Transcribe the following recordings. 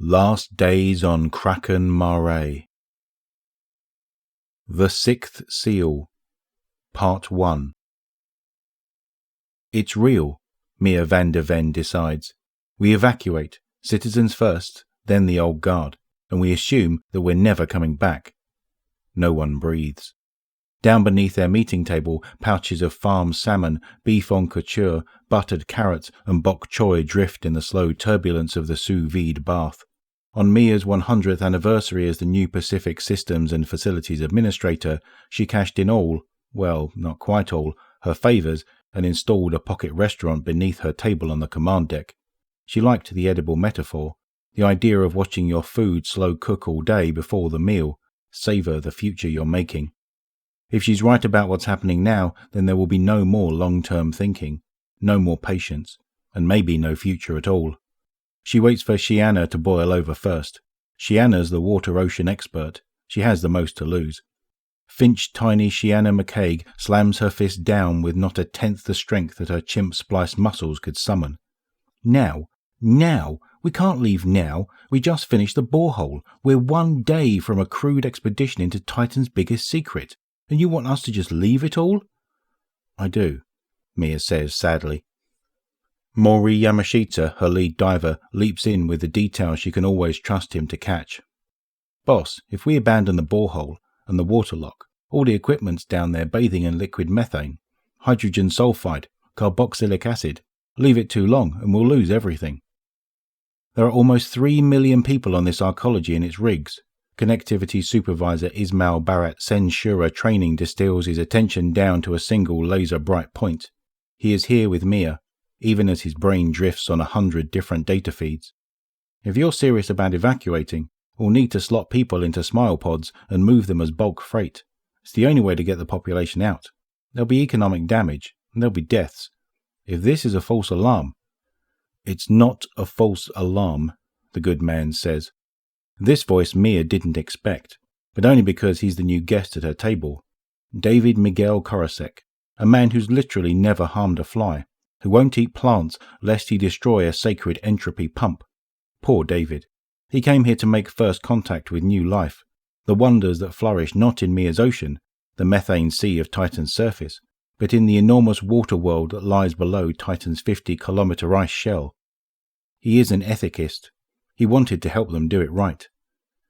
Last Days on Kraken Mare. The Sixth Seal, Part 1. It's real, Mia van der Ven decides. We evacuate, citizens first, then the old guard, and we assume that we're never coming back. No one breathes. Down beneath their meeting table, pouches of farmed salmon, beef en couture, buttered carrots, and bok choy drift in the slow turbulence of the sous vide bath. On Mia's 100th anniversary as the new Pacific Systems and Facilities Administrator, she cashed in all, well, not quite all, her favours and installed a pocket restaurant beneath her table on the command deck. She liked the edible metaphor, the idea of watching your food slow cook all day before the meal, savour the future you're making. If she's right about what's happening now, then there will be no more long-term thinking, no more patience, and maybe no future at all. She waits for Shiana to boil over first. Shiana's the water-ocean expert. She has the most to lose. Finch tiny Shiana McCaig slams her fist down with not a tenth the strength that her chimp-spliced muscles could summon. Now! We can't leave now. We just finished the borehole. We're 1 day from a crewed expedition into Titan's biggest secret. And you want us to just leave it all? I do, Mia says sadly. Mori Yamashita, her lead diver, leaps in with the details she can always trust him to catch. Boss, if we abandon the borehole and the water lock, all the equipment's down there bathing in liquid methane, hydrogen sulfide, carboxylic acid. Leave it too long and we'll lose everything. There are almost 3 million people on this arcology and its rigs. Connectivity Supervisor Ismail Barat Senshura training distills his attention down to a single laser-bright point. He is here with Mia, even as his brain drifts on 100 different data feeds. If you're serious about evacuating, we'll need to slot people into smile pods and move them as bulk freight. It's the only way to get the population out. There'll be economic damage, and there'll be deaths. If this is a false alarm... It's not a false alarm, the good man says. This voice Mia didn't expect, but only because he's the new guest at her table. David Miguel Korosek, a man who's literally never harmed a fly, who won't eat plants lest he destroy a sacred entropy pump. Poor David. He came here to make first contact with new life, the wonders that flourish not in Mia's ocean, the methane sea of Titan's surface, but in the enormous water world that lies below Titan's 50-kilometre ice shell. He is an ethicist. He wanted to help them do it right.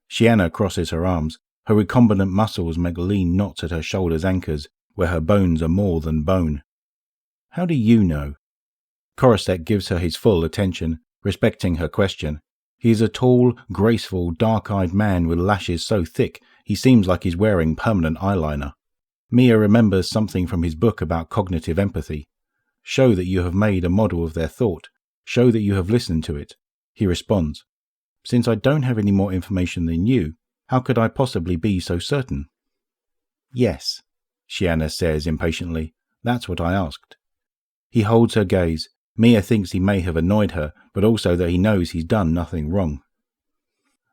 Shiana crosses her arms. Her recombinant muscles make lean knots at her shoulders' anchors, where her bones are more than bone. How do you know? Korosek gives her his full attention, respecting her question. He is a tall, graceful, dark-eyed man with lashes so thick he seems like he's wearing permanent eyeliner. Mia remembers something from his book about cognitive empathy. Show that you have made a model of their thought. Show that you have listened to it. He responds, Since I don't have any more information than you, how could I possibly be so certain? Yes, Shiana says impatiently. That's what I asked. He holds her gaze. Mia thinks he may have annoyed her, but also that he knows he's done nothing wrong.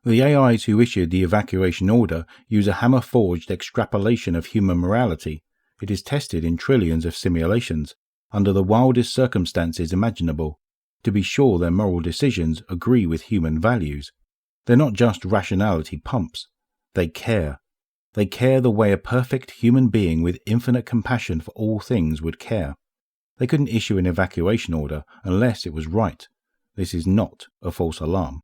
The AIs who issued the evacuation order use a hammer-forged extrapolation of human morality. It is tested in trillions of simulations, under the wildest circumstances imaginable, to be sure their moral decisions agree with human values. They're not just rationality pumps. They care. They care the way a perfect human being with infinite compassion for all things would care. They couldn't issue an evacuation order unless it was right. This is not a false alarm.